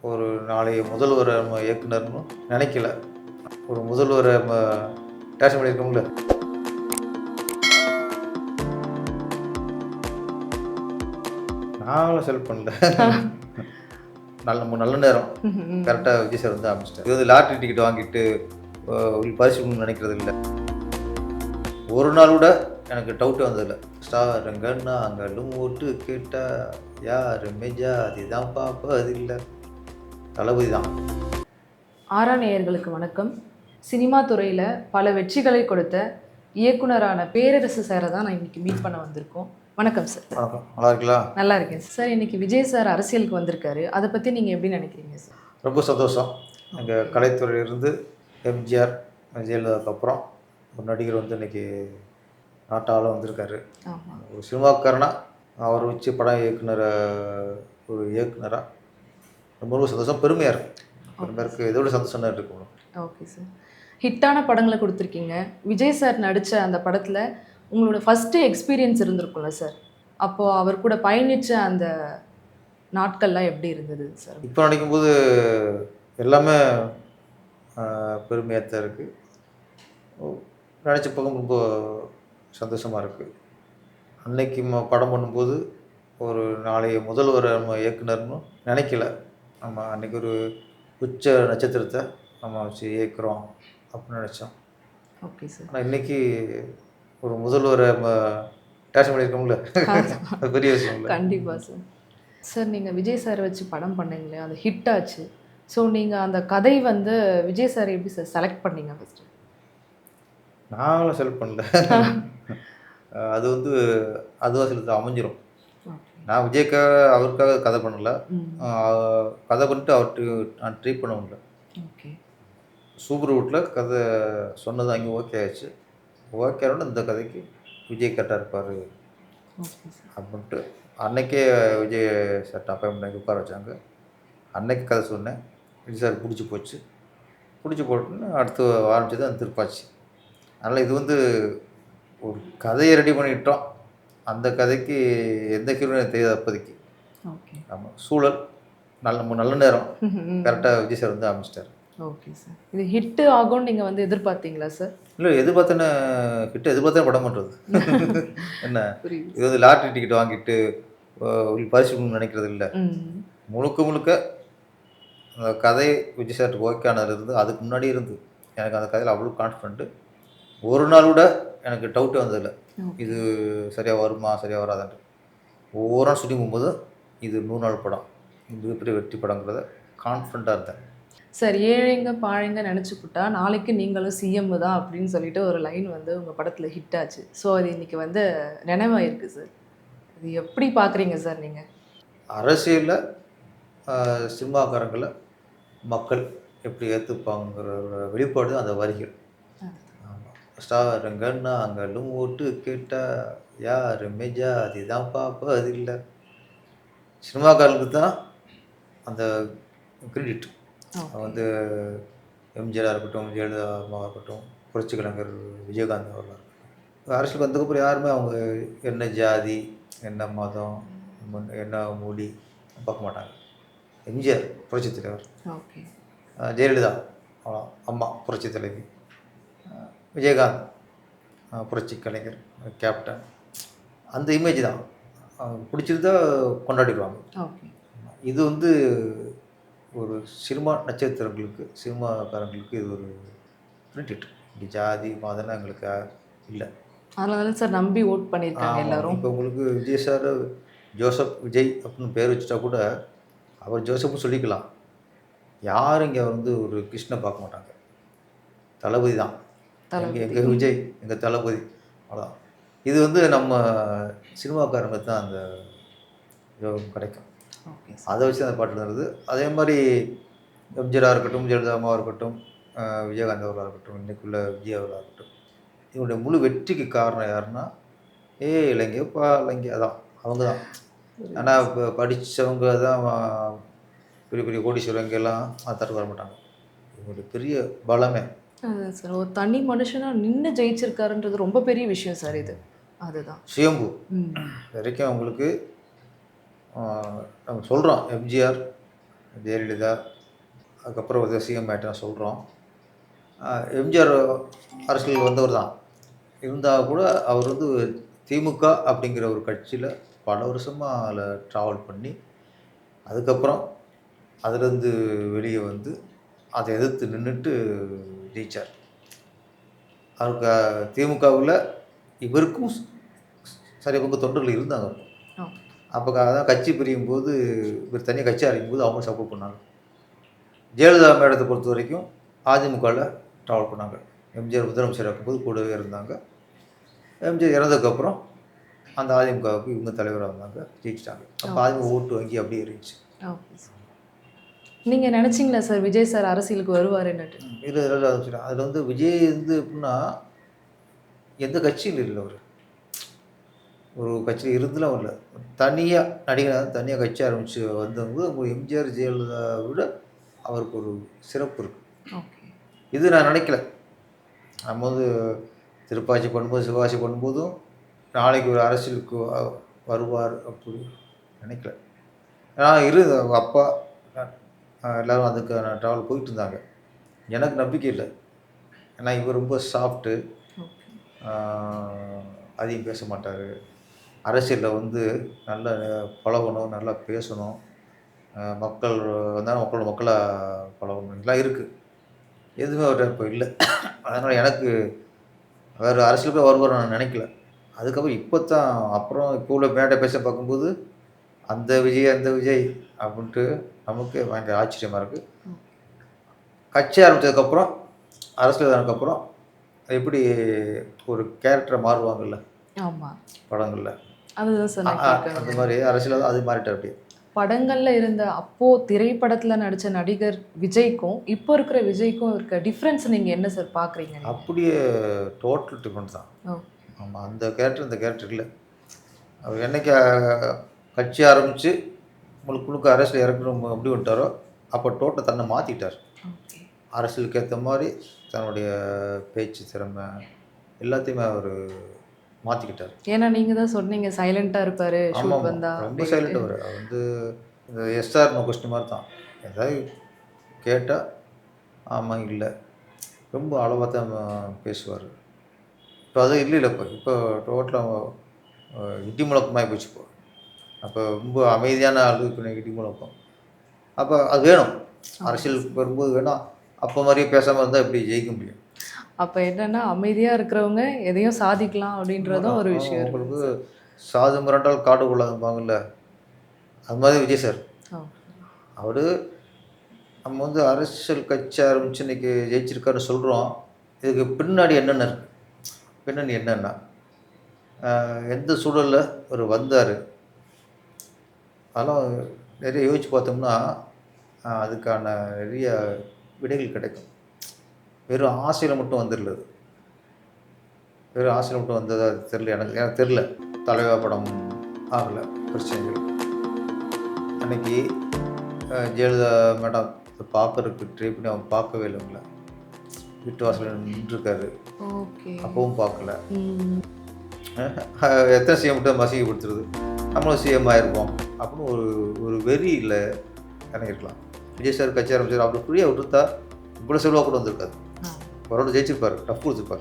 ஒரு நாளைய முதல்வரை நம்ம இயக்குனர்னு நினைக்கல. ஒரு முதல்வரை நம்ம டேஷன் பண்ணியிருக்கோம்ல. நாங்களும் செலக்ட் பண்ணல. நல்ல நேரம் கரெக்டாக விஜய் சார் வந்து ஆரம்பிச்சிட்டார். இது வந்து லாட்ரி டிக்கெட் வாங்கிட்டு பரிசு நினைக்கிறது இல்லை. ஒரு நாள் கூட எனக்கு டவுட்டே வந்ததில்லை. ஸ்டாருங்கன்னா அங்கலும் ஓட்டு கேட்டால் யாருமே ஜாதி தான் பார்ப்பது இல்லை. தளபதி தான். ஆரா நேயர்களுக்கு வணக்கம். சினிமா துறையில் பல வெற்றிகளை கொடுத்த இயக்குனரான பேரரசு சாரை தான் நான் இன்னைக்கு மீட் பண்ண வந்திருக்கோம். வணக்கம் சார். வணக்கம், நல்லா இருக்கலாம். நல்லா இருக்கேன் சார். இன்னைக்கு விஜய் சார் அரசியலுக்கு வந்திருக்காரு, அதை பற்றி நீங்கள் எப்படி நினைக்கிறீங்க சார்? ரொம்ப சந்தோஷம். எங்கள் கலைத்துறையிலிருந்து எம்ஜிஆர் ஜெயலலிதாவுக்கு அப்புறம் ஒரு நடிகர் வந்து இன்றைக்கி நாட்டால் வந்திருக்காரு. ஆமாம். ஒரு சினிமாக்காரனா அவர் வச்சு படம் ஒரு இயக்குனராக ரொம்ப சந்தோஷம், பெருமையாக இருக்குது. பெருமையாக இதோட சந்தோஷம் இருக்கணும். Okay sir. ஹிட்டான படங்களை கொடுத்துருக்கீங்க. விஜய் சார் நடித்த அந்த படத்தில் உங்களோட ஃபஸ்ட்டு எக்ஸ்பீரியன்ஸ் இருந்திருக்கும்ல சார்? அப்போது அவர் கூட பயணித்த அந்த நாட்கள்லாம் எப்படி இருந்தது சார்? இப்போ நினைக்கும்போது எல்லாமே பெருமையாக தான் இருக்குது. நினச்ச பக்கம் ரொம்ப சந்தோஷமாக இருக்குது. அன்னைக்கு படம் பண்ணும்போது ஒரு நாளைய முதல்வரை நம்ம இயக்குனர்னு நினைக்கல. நம்ம அன்றைக்கி ஒரு உச்ச நட்சத்திரத்தை நம்ம வச்சு இயக்குறோம் அப்படின்னு நினச்சோம். Okay sir. ஆனால் இன்றைக்கி ஒரு முதல்வரை நம்ம டேஷன் பண்ணியிருக்கோம்ல, அது பெரிய விஷயம் இல்லை. கண்டிப்பாக சார். சார், நீங்கள் விஜய் சாரை வச்சு படம் பண்ணீங்களே, அது ஹிட் ஆச்சு. ஸோ நீங்கள் அந்த கதை வந்து விஜய் சார் எப்படி சார் செலக்ட் பண்ணீங்க ஃபஸ்ட்டு? நாங்களும் செலக்ட் பண்ணல. அது வந்து அதுவாக சிலது அமைஞ்சிரும். நான் விஜய்க்காக அவருக்காக கதை பண்ணலை. கதை பண்ணிட்டு அவர்கிட்ட நான் ட்ரீட் பண்ண முடியல. ஓகே. சூப்பர் வீட்டில் கதை சொன்னது அங்கே ஓகே ஆயிடுச்சு. ஓகே ஆனோட இந்த கதைக்கு விஜய் கரெக்டாக இருப்பார் அப்படின்ட்டு அன்றைக்கே விஜய் சார்ட்ட அப்பாயின்மெண்ட் உட்கார வச்சாங்க. அன்னைக்கு கதை சொன்னேன். விஜய் சார் பிடிச்சி போட்டுன்னு அடுத்து ஆரம்பிச்சது அந்த திருப்பாச்சி. அதனால் இது வந்து ஒரு கதையை ரெடி பண்ணிட்டோம். அந்த கதைக்கு எந்த ஹீரோன்னு எனக்கு தெரியாது அப்போதைக்கு. ஓகே. ஆமாம், சூழல் நல்ல நேரம் கரெக்டாக விஜய் சார் வந்து ஆரம்பிச்சிட்டார். Okay sir. இது ஹிட்டு ஆகும்னு நீங்கள் வந்து எதிர்பார்த்தீங்களா சார்? இல்லை, எதிர்பார்த்தேன்னு படம் பண்ணுறது என்ன, இது வந்து லாட்ரி டிக்கெட் வாங்கிட்டு பரிசு நினைக்கிறது இல்லை. முழுக்க அந்த கதை விஜய் சார்ட்டு ஓகேயானது இருந்து அதுக்கு முன்னாடி இருந்து எனக்கு அந்த கதையில் அவ்வளோ கான்ஃபிடென்ட்டு. ஒரு நாள் கூட எனக்கு டவுட்டே வந்ததில்லை. இது சரியாக வருமா சரியாக வராதுன்ட்டு. ஒவ்வொரு நாள் ஷூட்டிங் போகும்போது இது 100 நாள் படம், மிகப்பெரிய வெற்றி படங்கிறத கான்ஃபிடண்ட்டாக இருந்தேன். சார், ஏழைங்க பாழைங்க நினச்சிக்கிட்டா நாளைக்கு நீங்களும் சிஎம் தான் அப்படின்னு சொல்லிட்டு ஒரு லைன் வந்து உங்கள் படத்தில் ஹிட் ஆச்சு. ஸோ அது இன்றைக்கி வந்து நினைவாயிருக்கு சார். இது எப்படி பார்க்குறீங்க சார் நீங்கள்? அரசியலில் சினிமாக்காரங்களை மக்கள் எப்படி ஏற்றுப்பாங்கிற வெளிப்பாடு அந்த வரிகள். ஆமாம், ஸ்டாருங்கன்னா அங்கலும் ஓட்டு கேட்டால் யாருமே ஜாதி தான் பார்ப்பது இல்லை. சினிமாக்காரங்களுக்கு தான் அந்த கிரெடிட். வந்து எம்ஜிஆராக இருக்கட்டும், ஜெயலலிதா அம்மாவாக இருக்கட்டும், புரட்சி கலைஞர் விஜயகாந்த் அவர்களாக இருக்கட்டும், அரசியலுக்கு வந்ததுக்கப்புறம் யாருமே அவங்க என்ன ஜாதி, என்ன மதம், என்ன மொழி பார்க்க மாட்டாங்க. எம்ஜிஆர் புரட்சி தலைவர், ஓகே, ஜெயலலிதா அம்மா புரட்சி தலைவி, விஜயகாந்த் புரட்சி கலைஞர் கேப்டன், அந்த இமேஜ் தான் பிடிச்சிருந்தா கொண்டாடிடுவாங்க. ஓகே. இது வந்து ஒரு சினிமா நட்சத்திரங்களுக்கு, சினிமாக்காரங்களுக்கு இது ஒரு கிரெடிட். இங்கே ஜாதி மதம்னா எங்களுக்கு இல்லை. அதனால சார் நம்பி ஓட் பண்ணியிருக்காங்க எல்லாரும். இப்போ உங்களுக்கு விஜய் சார் ஜோசப் விஜய் அப்படின்னு பேர் வச்சுட்டா கூட அவர் ஜோசப்னு சொல்லிக்கலாம். யாரும் இங்கே வந்து ஒரு கிருஷ்ணனை பார்க்க மாட்டாங்க. தளபதி தான் எங்கள் விஜய், எங்கள் தளபதி, அவ்வளோதான். இது வந்து நம்ம சினிமாக்காரங்களுக்கு தான் அந்த யோகம் கிடைக்கும். அதை வச்சு அந்த பாட்டு இருந்தது. அதே மாதிரி எம்ஜிஆராக இருக்கட்டும், ஜெயலலிதா அம்மாவாக இருக்கட்டும், விஜயகாந்த் அவர்களாக இருக்கட்டும், இன்றைக்குள்ள விஜய் அவர்களாக இருக்கட்டும், இவனுடைய முழு வெற்றிக்கு காரணம் யாருன்னா இளைஞ அதான் அவங்க தான். ஆனால் இப்போ படித்தவங்க தான் பெரிய பெரிய கோடீஸ்வரங்க எல்லாம் தட்டு வர மாட்டாங்க. இவங்களுடைய பெரிய பலமே அதுதான் சார். ஒரு தனி மனுஷனாக நின்று ஜெயிச்சிருக்காருன்றது ரொம்ப பெரிய விஷயம் சார். இது அதுதான் சுயம்பு வரைக்கும் அவங்களுக்கு நம்ம சொல்கிறோம். எம்ஜிஆர், ஜெயலலிதா, அதுக்கப்புறம் வந்து சிஎம் ஆகிட்டேன்னு சொல்கிறோம். எம்ஜிஆர் அரசியல் வந்தவர் தான். இருந்தால் கூட அவர் வந்து திமுக அப்படிங்கிற ஒரு கட்சியில் பல வருஷமாக அதில் ட்ராவல் பண்ணி, அதுக்கப்புறம் அதுலேருந்து வெளியே வந்து அதை எதிர்த்து நின்றுட்டு ஜெயித்தார். அவருக்கு திமுகவில் இவருக்கும் சரி பங்கு தொண்டர்கள் இருந்தாங்க. அப்போ அதான் கட்சி பிரியும் போது இவர் தனியாக கட்சி ஆரம்பிக்கும் போது அவங்க சப்போர்ட் பண்ணாங்க. ஜெயலலிதா மேடத்தை பொறுத்த வரைக்கும் அதிமுகவில் ட்ராவல் பண்ணாங்க. எம்ஜிஆர் முதலமைச்சர் இருக்கும்போது கூடவே இருந்தாங்க. எம்ஜிஆர் இறந்ததுக்கப்புறம் அந்த அதிமுகவுக்கு இவங்க தலைவராக இருந்தாங்க, ஜெயிச்சிட்டாங்க. அப்போ அதிமுக ஓட்டு வங்கி அப்படியே இருந்துச்சு. நீங்கள் நினச்சிங்களா சார் விஜய் சார் அரசியலுக்கு வருவாருன்னுட்டு? இல்லை அதில் வந்து விஜய் வந்து எப்படின்னா எந்த கட்சியில் இல்லை, ஒரு கட்சியில் இருந்துலாம் வரல. தனியாக நடிகர் தனியாக கட்சி ஆரம்பித்து வந்தவங்க உங்கள் எம்ஜிஆர் ஜெயலலிதா விட அவருக்கு ஒரு சிறப்பு இருக்குது. இது நான் நினைக்கல. நம்ம வந்து திருப்பாச்சி பண்ணும்போது சிவாசி பண்ணும்போதும் நாளைக்கு ஒரு அரசியலுக்கு வருவார் அப்படி நினைக்கல. நான் அவங்க அப்பா எல்லோரும் அதுக்கு ட்ராவல் போயிட்டு இருந்தாங்க. எனக்கு நம்பிக்கை இல்லை. ஏன்னா இவர் ரொம்ப சாஃப்ட்டு, அதிகம் பேச மாட்டார். அரசியலில் வந்து நல்லா பழகணும், நல்லா பேசணும், மக்கள் வந்தால் மக்களாக பழகணும், இதெல்லாம் இருக்குது. எதுவுமே அவர் இப்போ இல்லை. அதனால் எனக்கு வேறு அரசியலுக்கு வருவார் நான் நினைக்கல. அதுக்கப்புறம் இப்போ தான் அப்புறம் இப்போ உள்ள மேடை பேச பார்க்கும்போது அந்த விஜய் அப்படின்ட்டு நமக்கு பயங்கர ஆச்சரியமாக இருக்குது. கட்சி ஆரம்பித்ததுக்கப்புறம் அரசியல் ஆனதுக்கப்புறம் எப்படி ஒரு கேரக்டரை மாறுவாங்கள்ல படங்களில், அதுதான் சார் அந்த மாதிரி அரசியல் அது மாறிட்டார். அப்படியே படங்களில் இருந்த அப்போது திரைப்படத்தில் நடித்த நடிகர் விஜய்க்கும் இப்போ இருக்கிற விஜய்க்கும் இருக்க டிஃப்ரென்ஸ் நீங்கள் என்ன சார் பார்க்குறீங்க? அப்படியே டோட்டல் டிஃப்ரெண்ட் தான். ஆமாம், அந்த கேரக்டர் இந்த கேரக்டர் இல்லை. அவர் என்னைக்கு கட்சி ஆரம்பித்து முழுக்க அரசியல் இறக்கணும் அப்படி விட்டாரோ அப்போ டோட்டல் தன்னை மாற்றிட்டார். அரசியலுக்கு ஏற்ற மாதிரி தன்னுடைய பேச்சு திறமை எல்லாத்தையுமே அவர் மாற்றிக்கிட்டார். ஏன்னா நீங்கள் தான் சொன்னீங்க சைலண்ட்டாக இருப்பார். ஆமாம், ரொம்ப சைலண்ட். அவர் வந்து இந்த எஸ்ஆர் நோ கொஸ்டின் மாதிரி தான். ஏதாவது கேட்டால் ஆமாம் இல்லை, ரொம்ப அளவாக தான் பேசுவார். இப்போ அது இல்லை. இப்போ டோட்டலாக இடி முழக்கமாக போச்சு. இப்போ அப்போ ரொம்ப அமைதியான ஆளு இடி முழக்கம். அப்போ அது வேணும், அரசியலுக்கு வரும்போது வேணும். அப்போ மாதிரியே பேசாமல் இருந்தால் எப்படி ஜெயிக்க முடியும்? அப்போ என்னென்னா அமைதியாக இருக்கிறவங்க எதையும் சாதிக்கலாம் அப்படின்றதும் ஒரு விஷயம். உங்களுக்கு சாது மிரண்டால் காடு கொள்ளாதுப்பாங்கல்ல, அது மாதிரி விஜய் சார். அவர் நம்ம வந்து அரசியல் கட்சி ஆரம்பித்து இன்றைக்கி ஜெயிச்சிருக்காருன்னு சொல்கிறோம். இதுக்கு பின்னாடி என்னென்ன இருக்குது, பின்னணி என்னென்னா எந்த சூழலில் அவர் வந்தார், அதெல்லாம் நிறைய யோசித்து பார்த்தோம்னா அதுக்கான நிறைய விடைகள் கிடைக்கும். வெறும் ஆசையில் மட்டும் வந்துடல, வெறும் ஆசையில் மட்டும் வந்ததா தெரில. எனக்கு தெரில. தலைவா படம் ஆகலை, பிரச்சனைகள். அன்றைக்கி ஜெயலலிதா மேடம் பார்க்கறதுக்கு ட்ரை பண்ணி அவங்க பார்க்கவே இல்லை. உங்களை வீட்டு வாசலில் நின்றுருக்காரு, அப்பவும் பார்க்கல. எத்தனை சிஎம் மட்டும் மசிக்கப்படுத்துறது, நம்மளும் சிஎம் ஆகிருப்போம் அப்படின்னு ஒரு வெறியில் இறங்கிருக்கலாம். விஜய் சார் கட்சி ஆரம்பிச்சார், அப்படி ஃப்ரீயாக விட்டுருத்தா இவ்வளோ செலவாக கூட வந்திருக்காது. அவரோட ஜெயிச்சிருப்பார், டஃப் கொடுத்துருப்பார்.